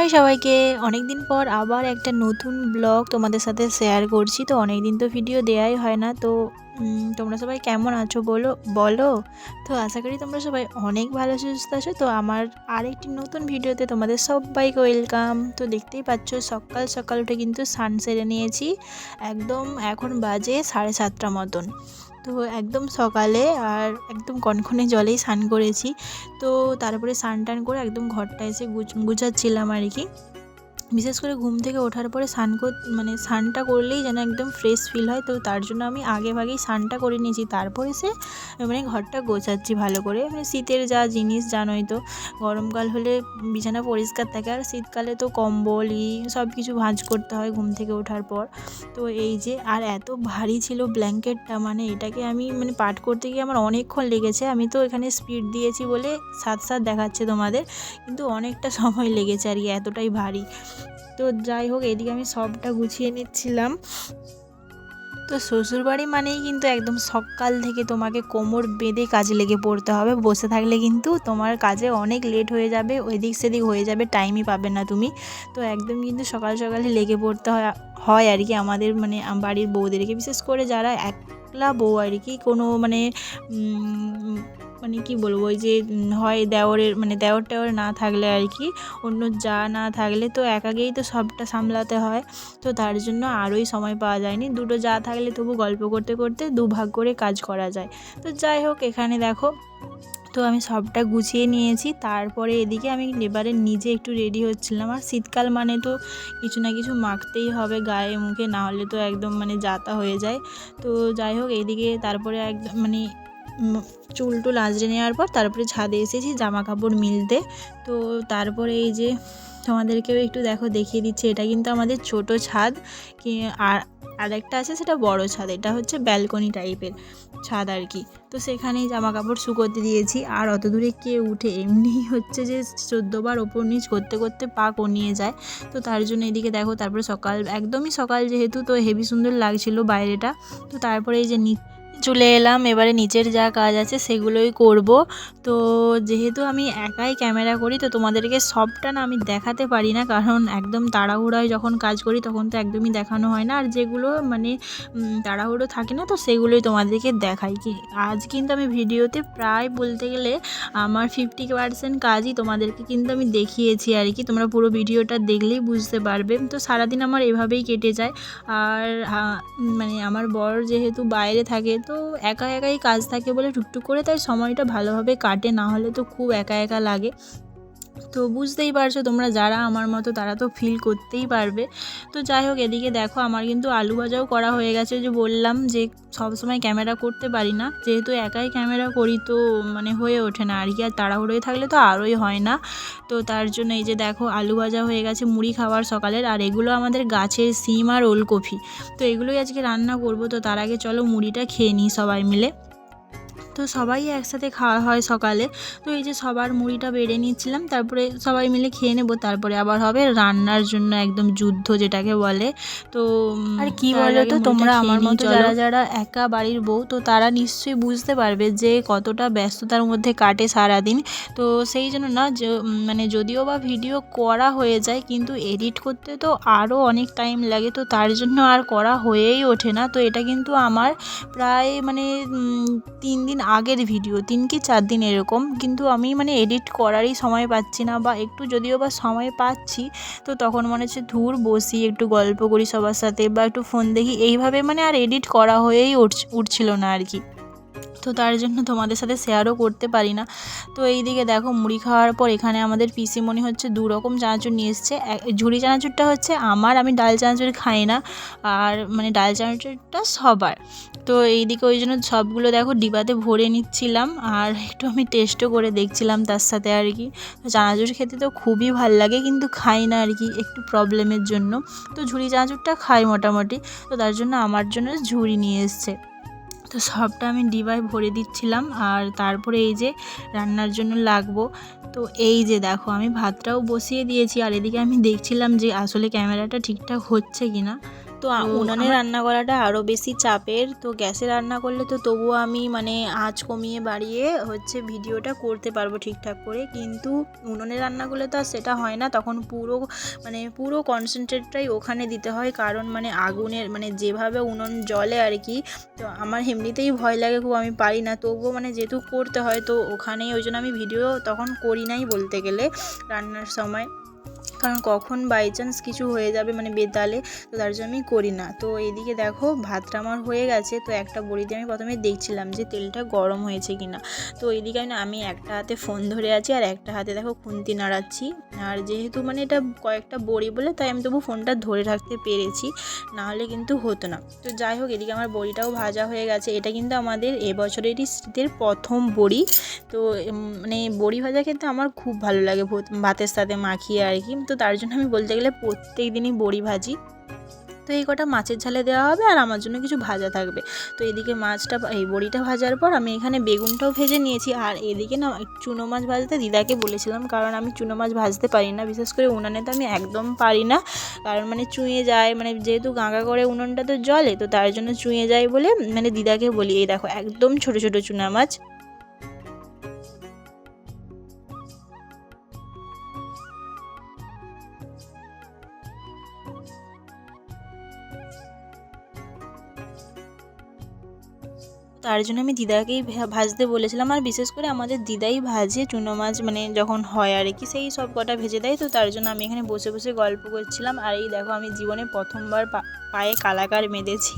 High সবাইকে, অনেক দিন পর আবার একটা নতুন ব্লগ তোমাদের সাথে শেয়ার করছি। তো অনেক দিন তো ভিডিও দেওয়াই হয় না। তো তোমরা সবাই কেমন আছো বলো। তো আশা করি তোমরা সবাই অনেক ভালো সুস্থ আছো। তো আমার আরেকটি নতুন ভিডিওতে তোমাদের সবাইকে ওয়েলকাম। তো দেখতেই পাচ্ছ সকাল সকাল উঠে কিন্তু স্নান সেরে নিয়েছি। একদম এখন বাজে 7:30 মতন। তো একদম সকালে আর একদম কনকনে জলেই স্নান করেছি। তো তারপরে স্নান টান করে একদম ঘরটা এসে গুছাচ্ছিলাম আর কি। বিশেষ করে ঘুম থেকে ওঠার পরে স্নানটা করলেই যেন একদম ফ্রেশ ফিল হয়। তো তার জন্য আমি আগেভাগেই স্নানটা করে নিয়েছি, তারপরে ঘরটা গোছাচ্ছি ভালো করে। শীতের যা জিনিস জানোই তো, গরমকাল হলে বিছানা পরিষ্কার থাকে, আর শীতকালে তো কম্বল সব কিছু ভাঁজ করতে হয় ঘুম থেকে ওঠার পর। তো এই যে, আর এত ভারী ছিল ব্ল্যাঙ্কেটটা, এটাকে আমি পাঠ করতে গিয়ে আমার অনেকক্ষণ লেগেছে। আমি তো এখানে স্পিড দিয়েছি বলে 7 দেখাচ্ছে তোমাদের, কিন্তু অনেকটা সময় লেগেছে আর কি, এতটাই ভারী। তো যাই হোক, এদিকে আমি সবটা গুছিয়ে নিচ্ছিলাম। তো শ্বশুরবাড়ি মানেই কিন্তু একদম সকাল থেকে তোমাকে কোমর বেঁধে কাজে লেগে পড়তে হবে। বসে থাকলে কিন্তু তোমার কাজে অনেক লেট হয়ে যাবে, ওইদিক সেদিক হয়ে যাবে, টাইমই পাবে না তুমি। তো একদম কিন্তু সকাল সকালে লেগে পড়তে হয় আর কি আমাদের বাড়ির বউদেরকে, বিশেষ করে যারা একলা বউ আর কি। কোনো কি বলবো, ওই যে হয় দেওর টেওর না থাকলে আর কি, অন্য যা না থাকলে তো একাকেই তো সবটা সামলাতে হয়। তো তার জন্য আরোই সময় পাওয়া যায়নি। দুটো যা থাকলে তবু গল্প করতে করতে দুভাগ করে কাজ করা যায়। তো যাই হোক, এখানে দেখো, তো আমি সবটা গুছিয়ে নিয়েছি। তারপরে এদিকে আমি এবারে নিজে একটু রেডি হচ্ছিলাম। আর শীতকাল মানে তো কিছু না কিছু মাখতেই হবে গায়ে মুখে, না হলে তো একদম যাতা হয়ে যায়। তো যাই হোক, এদিকে তারপরে একদম চুল টুল আঁচড়ে নেওয়ার পর তারপরে ছাদে এসেছি জামা কাপড় মিলতে। তো তারপরে এই যে তোমাদেরকেও একটু দেখিয়ে দিচ্ছি, এটা কিন্তু আমাদের ছোট ছাদ আর আরেকটা আছে সেটা বড় ছাদ। এটা হচ্ছে ব্যালকনি টাইপের ছাদ আর কি। তো সেখানেই জামা কাপড় শুকোতে দিয়েছি। আর অত দূরে কে উঠে, এমনিই হচ্ছে যে 14 বার ওপর নিচ করতে করতে পা কনিয়ে যায়। তো তার জন্য এদিকে দেখো, তারপরে একদমই সকাল যেহেতু, তো হেভি সুন্দর লাগছিল বাইরেটা। তো তারপরে এই যে চলে এলাম, এবারে নিচের যা কাজ আছে সেগুলোই করব। তো যেহেতু আমি একাই ক্যামেরা করি, তো তোমাদেরকে সবটা না আমি দেখাতে পারি না, কারণ একদম তাড়াহুড়োয় যখন কাজ করি তখন তো একদমই দেখানো হয় না। আর যেগুলো তাড়াহুড়ো থাকে না, তো সেগুলোই তোমাদেরকে দেখাই। আজ কিন্তু আমি ভিডিওতে প্রায় বলতে গেলে আমার 50% কাজই তোমাদেরকে কিন্তু আমি দেখিয়েছি আর কি। তোমরা পুরো ভিডিওটা দেখলেই বুঝতে পারবে। তো সারাদিন আমার এভাবেই কেটে যায়। আর আমার বর যেহেতু বাইরে থাকে, তো একাই কাজ থাকে বলে টুকটুক করে তাই সময়টা ভালোভাবে কাটে, না হলে তো খুব একা একা লাগে। তো বুঝতেই পারছো তোমরা যারা আমার মতো, তারা তো ফিল করতেই পারবে। তো যাই হোক, এদিকে দেখো আমার কিন্তু আলু ভাজাও করা হয়ে গেছে। যে বললাম যে সবসময় ক্যামেরা করতে পারি না, যেহেতু একাই ক্যামেরা করি, তো হয়ে ওঠে না আর কি। আর তাড়াহুড়োয় থাকলে তো আরোই হয় না। তো তার জন্য এই যে দেখো আলু ভাজা হয়ে গেছে, মুড়ি খাওয়ার সকালের। আর এগুলো আমাদের গাছের সিম আর ওলকপি, তো এগুলোই আজকে রান্না করব। তো তার আগে চলো মুড়িটা খেয়ে নিই সবাই মিলে। তো সবাই একসাথে খাওয়া হয় সকালে। তো এই যে সবার মুড়িটা বেড়ে নিচ্ছিলাম, তারপরে সবাই মিলে খেয়ে নেব। তারপরে আবার হবে রান্নার জন্য একদম যুদ্ধ যেটাকে বলে। তো আর কি বলো তো, তোমরা আমার মতো যারা একা বাড়ির বউ, তো তারা নিশ্চয়ই বুঝতে পারবে যে কতটা ব্যস্ততার মধ্যে কাটে সারাদিন। তো সেই জন্য না, যদিও বা ভিডিও করা হয়ে যায়, কিন্তু এডিট করতে তো আরও অনেক টাইম লাগে। তো তার জন্য আর করা হয়েই ওঠে না। তো এটা কিন্তু আমার প্রায় 3 দিন আগের ভিডিও, 3 কি 4 দিন এরকম। কিন্তু আমি এডিট করারই সময় পাচ্ছি না, বা একটু যদিও বা সময় পাচ্ছি, তো তখন মনে হচ্ছে ধুর বসি একটু গল্প করি সবার সাথে, বা একটু ফোন দেখি, এইভাবে আর এডিট করা হয়েই উঠছিল না আর কি। তো তার জন্য তোমাদের সাথে শেয়ারও করতে পারি না। তো এই দিকে দেখো, মুড়ি খাওয়ার পর এখানে আমাদের পিসিমণি হচ্ছে 2 রকম চানাচুর নিয়ে এসছে। ঝুড়ি চানাচুরটা হচ্ছে আমার, আমি ডাল চানাচুর খাই না। আর ডাল চানাচুরটা সবার। তো এই দিকে ওই জন্য সবগুলো দেখো ডিবাতে ভরে নিচ্ছিলাম, আর একটু আমি টেস্টও করে দেখছিলাম তার সাথে আর কি। তো চানাচুর খেতে তো খুবই ভাল লাগে, কিন্তু খাই না আর কি, একটু প্রবলেমের জন্য। তো ঝুড়ি চানাচুরটা খাই মোটামুটি, তো তার জন্য আমার জন্য ঝুড়ি নিয়ে এসছে। তো সবটা আমি ডিবায় ভরে দিচ্ছিলাম। আর তারপরে এই যে রান্নার জন্য লাগবো। তো এই যে দেখো, আমি ভাতটাও বসিয়ে দিয়েছি, আর এদিকে আমি দেখছিলাম যে আসলে ক্যামেরাটা ঠিকঠাক হচ্ছে কি না। তো তো উনানে রান্না করাটা আরও বেশি চাপের। তো গ্যাসে রান্না করলে তো তবুও আমি মানে আঁচ কমিয়ে বাড়িয়ে হচ্ছে ভিডিওটা করতে পারবো ঠিকঠাক করে, কিন্তু উনুনে রান্না করলে তো আর সেটা হয় না। তখন পুরো কনসেন্ট্রেটটাই ওখানে দিতে হয়, কারণ মানে আগুনের মানে যেভাবে উনুন জ্বলে আর কি। তো আমার এমনিতেই ভয় লাগে খুব, আমি পারি না, তবুও মানে যেহেতু করতে হয় তো ওখানেই, ওই জন্য আমি ভিডিও তখন করি নাই বলতে গেলে রান্নার সময়, কারণ কখন বাই চান্স কিছু হয়ে যাবে মানে বেতালে, তো তার জন্য আমি করি না। তো এদিকে দেখো ভাতটা আমার হয়ে গেছে। তো একটা বড়িতে আমি প্রথমে দেখছিলাম যে তেলটা গরম হয়েছে কিনা। তো এইদিকে আমি একটা হাতে ফোন ধরে আছি আর একটা হাতে দেখো খুন্তি নাড়াচ্ছি। আর যেহেতু মানে এটা কয়েকটা বড়ি বলে তাই আমি তবু ফোনটা ধরে রাখতে পেরেছি, নাহলে কিন্তু হতো না। তো যাই হোক, এদিকে আমার বড়িটাও ভাজা হয়ে গেছে। এটা কিন্তু আমাদের এবছরেরই শীতের প্রথম বড়ি। তো মানে বড়ি ভাজা খেতে আমার খুব ভালো লাগে ভাতের সাথে মাখিয়ে আর কি। তো তার জন্য আমি বলতে গেলে প্রত্যেক দিনই বড়ি ভাজি। তো এই কটা মাছের ঝালে দেওয়া হবে আর আমার জন্য কিছু ভাজা থাকবে। তো এদিকে এই বড়িটা ভাজার পর আমি এখানে বেগুনটাও ভেজে নিয়েছি। আর এদিকে না চুনো মাছ ভাজতে দিদাকে বলেছিলাম, কারণ আমি চুনো মাছ ভাজতে পারি না, বিশেষ করে উনানে তো আমি একদম পারি না, কারণ মানে চুঁয়ে যায়, মানে যেহেতু গাঁগা করে উনুনটা তো জলে, তো তার জন্য চুঁয়ে যায় বলে মানে দিদাকে বলি। এই দেখো একদম ছোটো ছোটো চুনা মাছ। তার জন্য আমি দিদাকেই ভাজতে বলেছিলাম। আর বিশেষ করে আমাদের দিদাই ভাজে চুনো মাছ, মানে যখন হয় আর কি, সেই সব কটা ভেজে দেয়। তো তার জন্য আমি এখানে বসে বসে গল্প করছিলাম। আর এই দেখো আমি জীবনে প্রথমবার পায়ে কালাকার বেঁধেছি,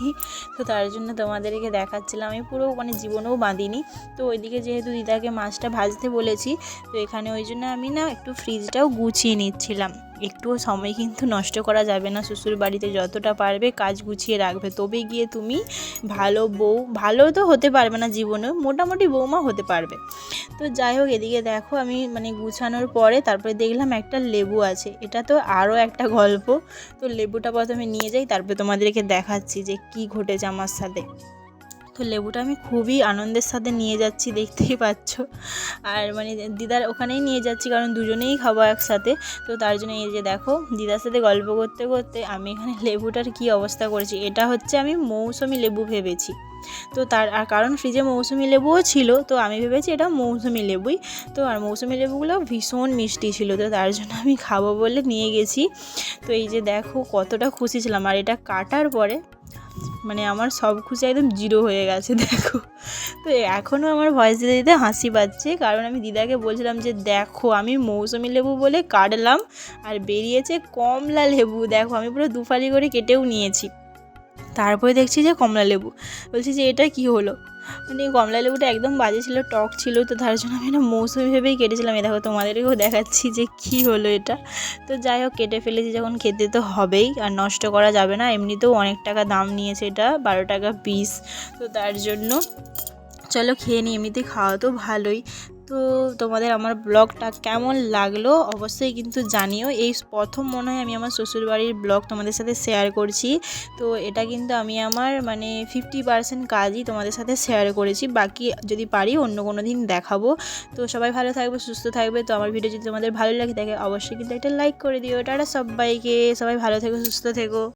তো তার জন্য তোমাদেরকে দেখাচ্ছিলাম। আমি পুরো মানে জীবনেও বাঁধিনি। তো ওইদিকে যেহেতু দিদাকে মাছটা ভাজতে বলেছি, তো এখানে ওই জন্য আমি না একটু ফ্রিজটাও গুছিয়ে নিচ্ছিলাম। একটুও সময় কিন্তু নষ্ট করা যাবে না, শ্বশুর বাড়িতে যতটা পারবে কাজ গুছিয়ে রাখবে, তবে গিয়ে তুমি ভালো বউ, ভালো তো হতে পারবে না জীবনে, মোটামুটি বৌমা হতে পারবে। তো যাই হোক, এদিকে দেখো আমি মানে গুছানোর পরে তারপরে দেখলাম একটা লেবু আছে, এটা তো আরও একটা গল্প। তো লেবুটা প্রথমে নিয়ে যাই, তারপরে তোমাদেরকে দেখাচ্ছি যে কি ঘটেছে আমার সাথে। তো লেবুটা আমি খুবই আনন্দের সাথে নিয়ে যাচ্ছি, দেখতেই পাচ্ছ। আর মানে দিদার ওখানেই নিয়ে যাচ্ছি, কারণ দুজনেই খাবো একসাথে। তো তার জন্য এই যে দেখো দিদার সাথে গল্প করতে করতে আমি এখানে লেবুটার কি অবস্থা করেছি। এটা হচ্ছে আমি মৌসুমি লেবু ভেবেছি। তো কারণ ফ্রিজে মৌসুমি লেবুও ছিল, তো আমি ভেবেছি এটা মৌসুমি লেবুই। তো আর মৌসুমি লেবুগুলো ভীষণ মিষ্টি ছিল, তো তার জন্য আমি খাবো বলে নিয়ে গেছি। তো এই যে দেখো কতটা খুশি ছিলাম। আর এটা কাটার পরে মানে আমার সব খুশি একদম জিরো হয়ে গেছে দেখো। তো এখনও আমার ভয়েস দিতে দিতে হাসি পাচ্ছে, কারণ আমি দিদাকে বলছিলাম যে দেখো আমি মৌসুমি লেবু বলে কাটলাম আর বেরিয়েছে কমলা লেবু। দেখো আমি পুরো দুফালি করে কেটেও নিয়েছি, তারপরে দেখছি যে কমলা লেবু। বলছি যে এটা কি হলো, মানে কমলা লেবুটা একদম বাজে ছিল, টক ছিল, তো তার জন্য আমি এটা মৌসুমি ভেবেই কেটেছিলাম। এই দেখো তোমাদেরকেও দেখাচ্ছি যে কি হলো এটা। তো যাই হোক, কেটে ফেলেছি যখন খেতে তো হবেই, আর নষ্ট করা যাবে না। এমনিতেও অনেক টাকা দাম নিয়েছে, এটা 12 টাকা পিস। তো তার জন্য চলো খেয়ে নিই, এমনিতে খাওয়া তো ভালোই। তো তোমাদের আমার ব্লগটা কেমন লাগলো অবশ্যই কিন্তু জানিও। এই প্রথম মনে হয় আমি আমার শ্বশুরবাড়ির ব্লগ তোমাদের সাথে শেয়ার করছি। তো এটা কিন্তু আমি আমার মানে 50% কাজই তোমাদের সাথে শেয়ার করেছি, বাকি যদি পারি অন্য কোনো দিন দেখাবো। তো সবাই ভালো থাকবে, সুস্থ থাকবে। তো আমার ভিডিও যদি তোমাদের ভালো লাগে থাকে অবশ্যই কিন্তু একটা লাইক করে দিও। টাটা সবাইকে, সবাই ভালো থেকো, সুস্থ থেকো।